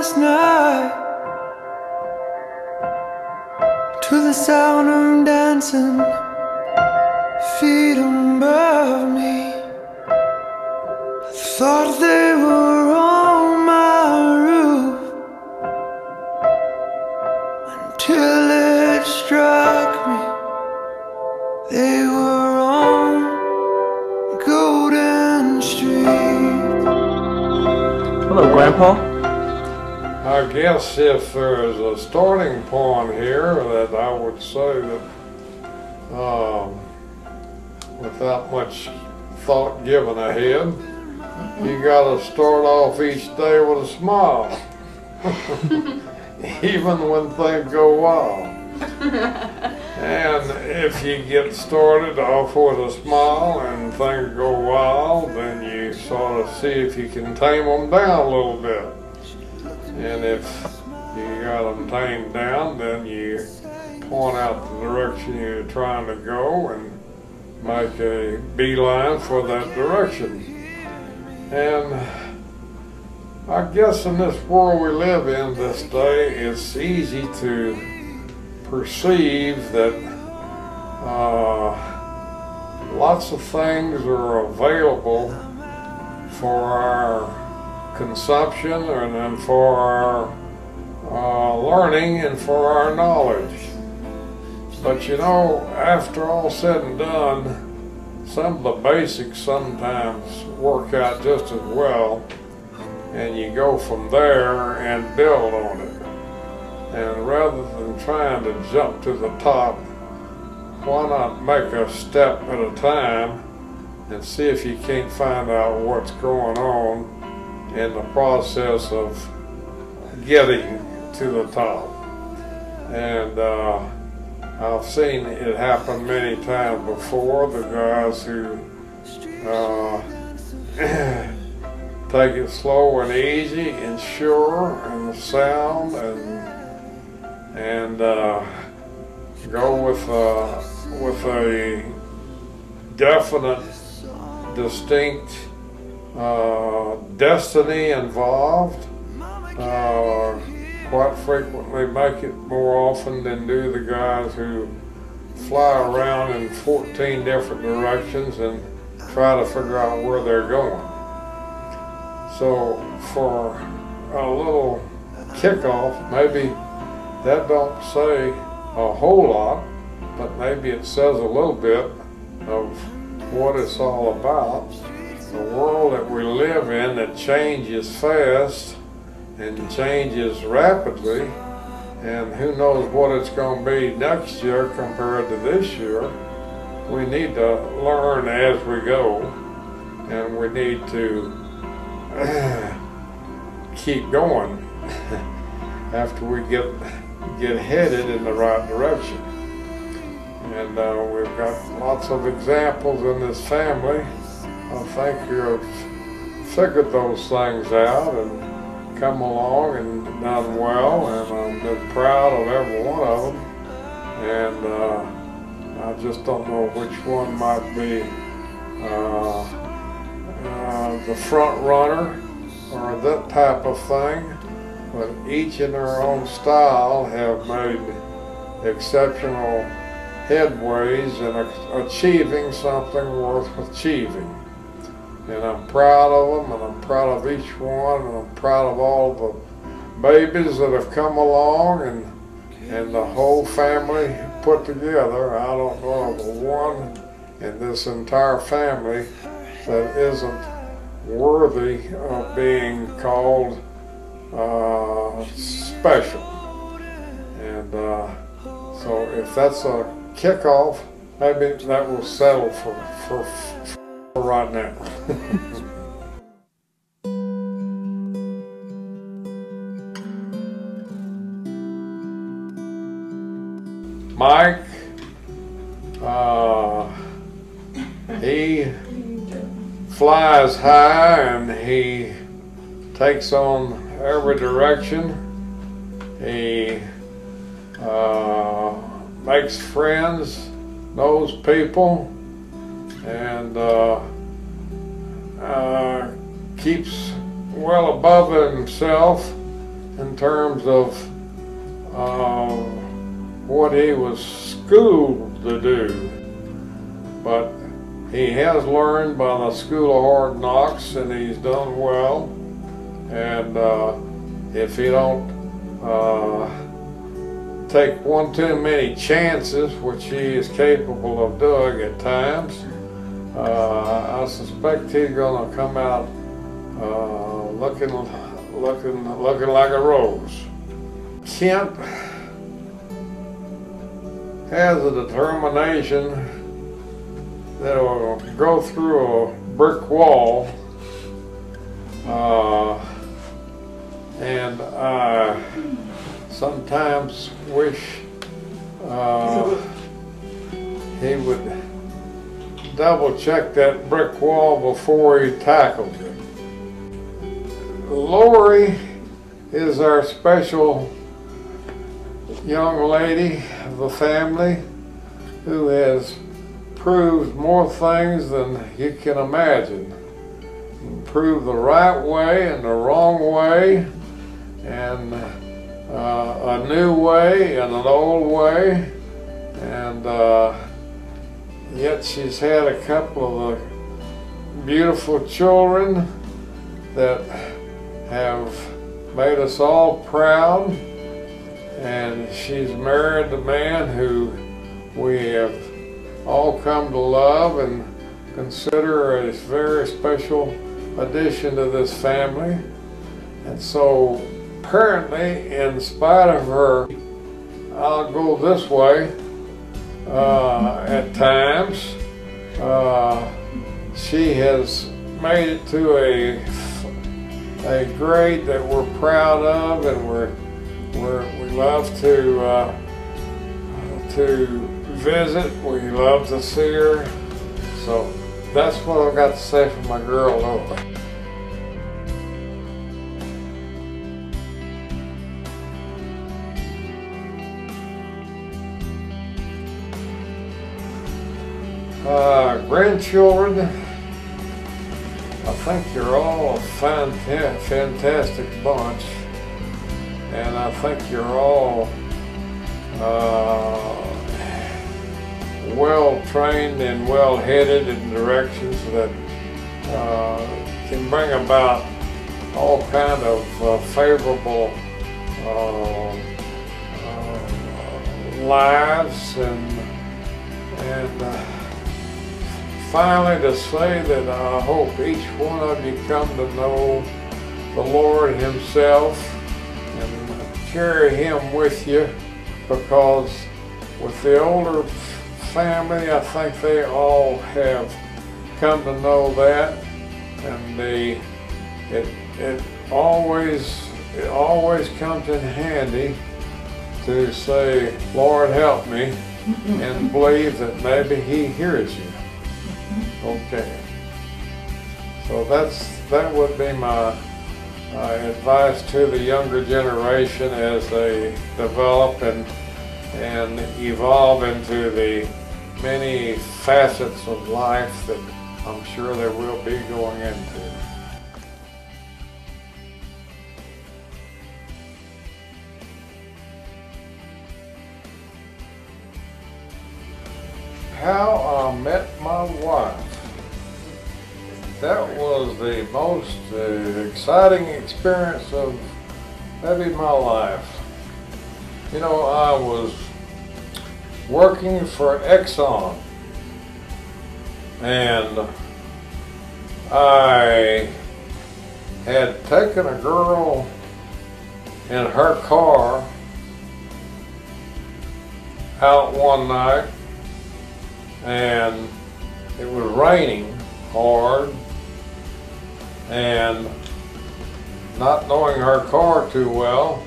last night to the sound of dancing feet above me. I thought they were on my roof until it struck me they were on Golden Street. Hello, Grandpa. I guess if there's a starting point here, that I would say that without much thought given ahead, you gotta start off each day with a smile, even when things go wild. And if you get started off with a smile and things go wild, then you sort of see if you can tame them down a little bit. And if you got them tamed down, then you point out the direction you're trying to go and make a beeline for that direction. And I guess in this world we live in this day, it's easy to perceive that lots of things are available for our consumption and for our learning and for our knowledge. But you know, after all said and done, some of the basics sometimes work out just as well, and you go from there and build on it. And rather than trying to jump to the top, why not make a step at a time and see if you can't find out what's going on in the process of getting to the top. And I've seen it happen many times before. The guys who take it slow and easy and sure and sound and go with a definite, distinct destiny involved, quite frequently make it more often than do the guys who fly around in 14 different directions and try to figure out where they're going. So for a little kickoff, maybe that don't say a whole lot, but maybe it says a little bit of what it's all about. The world that we live in that changes fast and changes rapidly, and who knows what it's going to be next year compared to this year. We need to learn as we go, and we need to keep going after we get headed in the right direction. And we've got lots of examples in this family, I think, who have figured those things out and come along and done well, and I've been proud of every one of them. And I just don't know which one might be the front runner or that type of thing, but each in their own style have made exceptional headways in achieving something worth achieving. And I'm proud of them, and I'm proud of each one, and I'm proud of all the babies that have come along and the whole family put together. I don't know of one in this entire family that isn't worthy of being called special. And so if that's a kickoff, maybe that will settle for right now. Mike, he flies high and he takes on every direction. He makes friends, knows people, and keeps well above himself in terms of what he was schooled to do, but he has learned by the school of hard knocks, and he's done well. And if he don't take one too many chances, which he is capable of doing at times, I suspect he's going to come out looking like a rose. Kent has a determination that will go through a brick wall, and I sometimes wish he would double check that brick wall before he tackles it. Lori is our special young lady of the family who has proved more things than you can imagine. Proved the right way and the wrong way, and a new way and an old way, and yet she's had a couple of beautiful children that have made us all proud, and she's married a man who we have all come to love and consider a very special addition to this family. And so apparently, in spite of her, I'll go this way at times, she has made it to a grade that we're proud of, and we love to visit. We love to see her. So that's what I've got to say for my girl Lola. Grandchildren, I think you're all a fantastic bunch, and I think you're all well trained and well headed in directions that can bring about all kind of favorable lives, and finally to say that I hope each one of you come to know the Lord Himself and carry Him with you, because with the older family, I think they all have come to know that, and it always comes in handy to say, Lord, help me, and believe that maybe He hears you. Okay. So that would be my advice to the younger generation as they develop and evolve into the many facets of life that I'm sure they will be going into. How I met my wife. That was the most exciting experience of maybe my life. You know, I was working for Exxon, and I had taken a girl in her car out one night, and it was raining hard, and not knowing her car too well,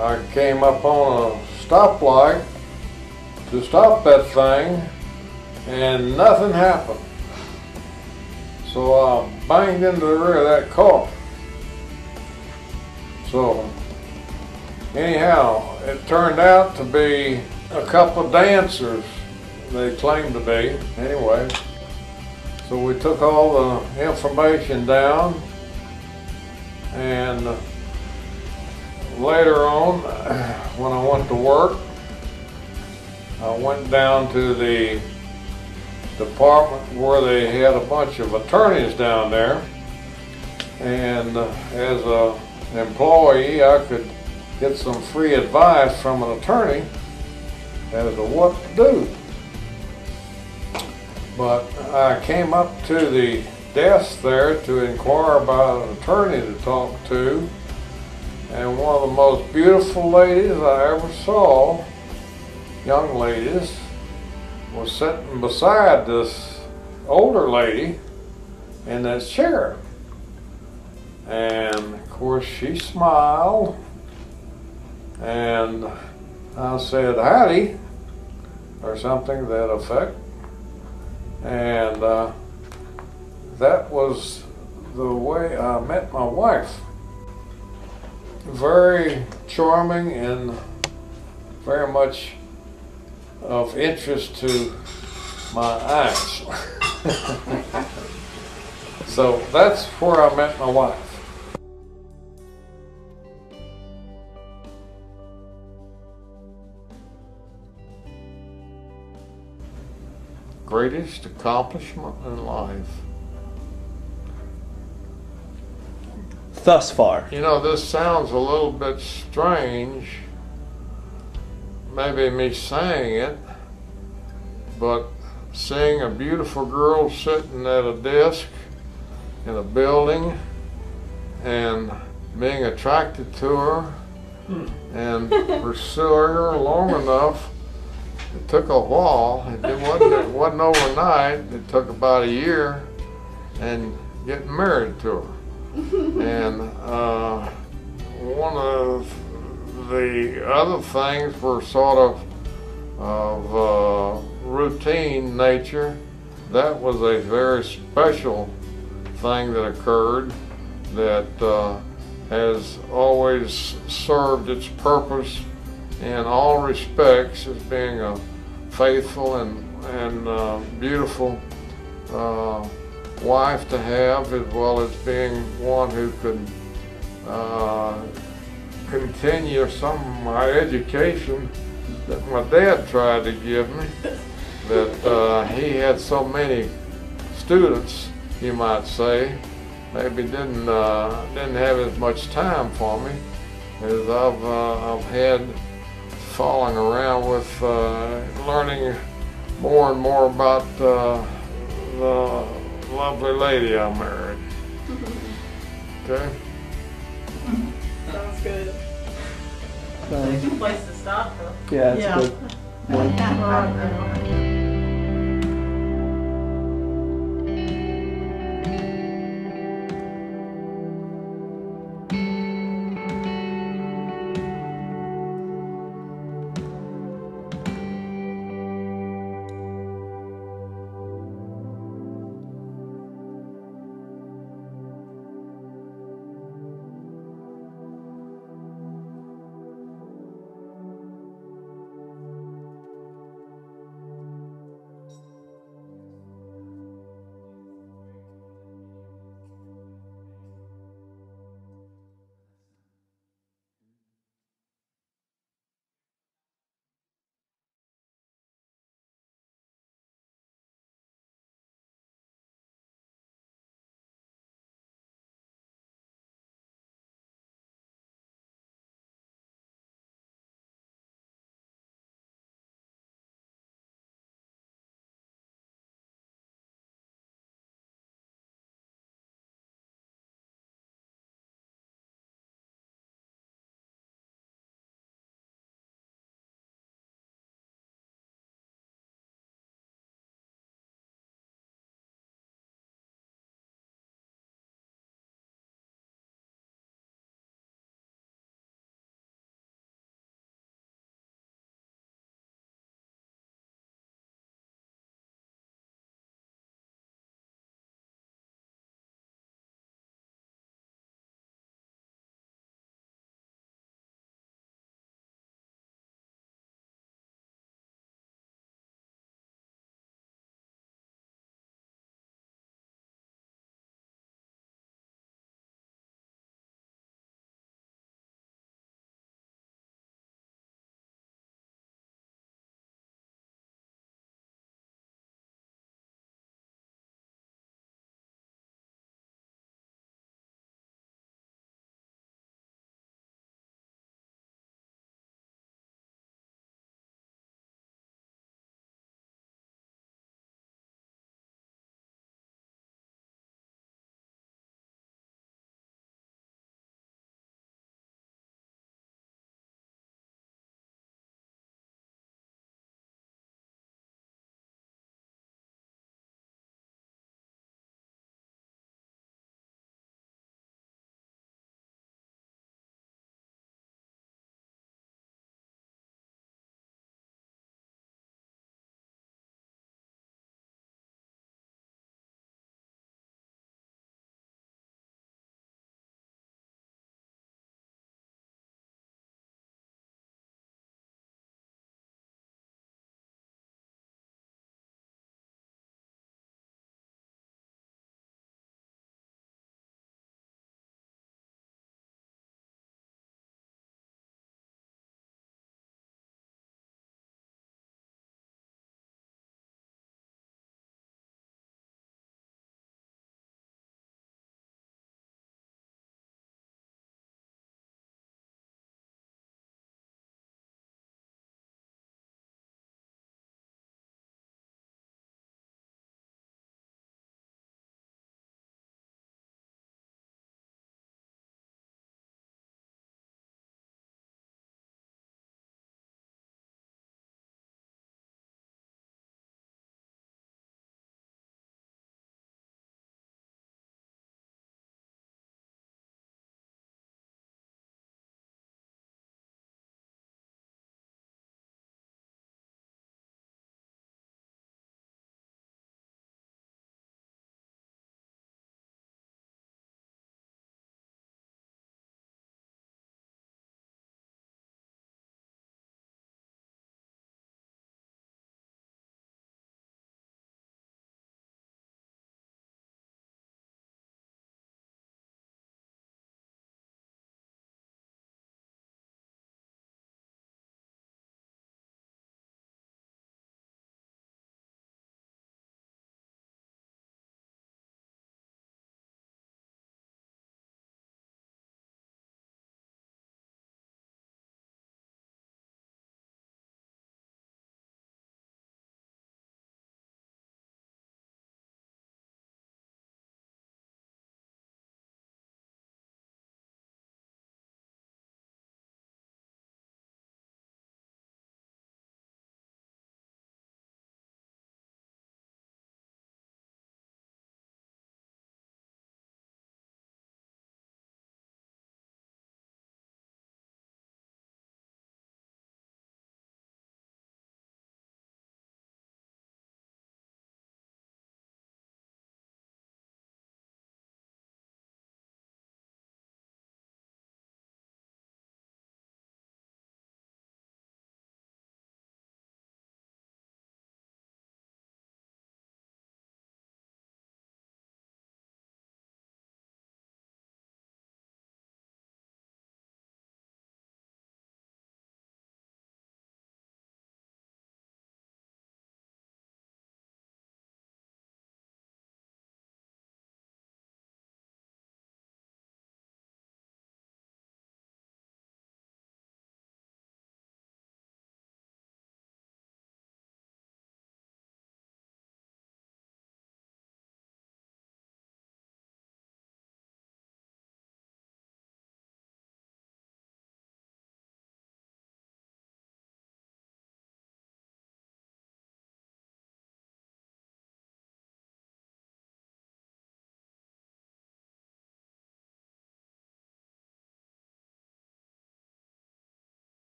I came up on a stoplight to stop that thing, and nothing happened. So I banged into the rear of that car. So anyhow, it turned out to be a couple of dancers, they claimed to be, anyway. So we took all the information down, and later on, when I went to work, I went down to the department where they had a bunch of attorneys down there, and as an employee I could get some free advice from an attorney as to what to do. But I came up to the desk there to inquire about an attorney to talk to, and one of the most beautiful ladies I ever saw, young ladies, was sitting beside this older lady in that chair. And of course she smiled, and I said howdy or something to that effect, and that was the way I met my wife. Very charming and very much of interest to my eyes. So that's where I met my wife. Greatest accomplishment in life. Thus far. You know, this sounds a little bit strange, maybe me saying it, but seeing a beautiful girl sitting at a desk in a building and being attracted to her and pursuing her long enough. It took a while. It wasn't overnight. It took about a year, and getting married to her. And one of the other things were sort of routine nature. That was a very special thing that occurred that has always served its purpose in all respects as being a faithful and beautiful wife to have, as well as being one who could continue some of my education that my dad tried to give me. That he had so many students, you might say, maybe didn't have as much time for me as I've had, falling around with learning more and more about the lovely lady I married. Okay? Sounds good. Nice. Good place to stop, though. Yeah, it's Yeah. good. One. Yeah.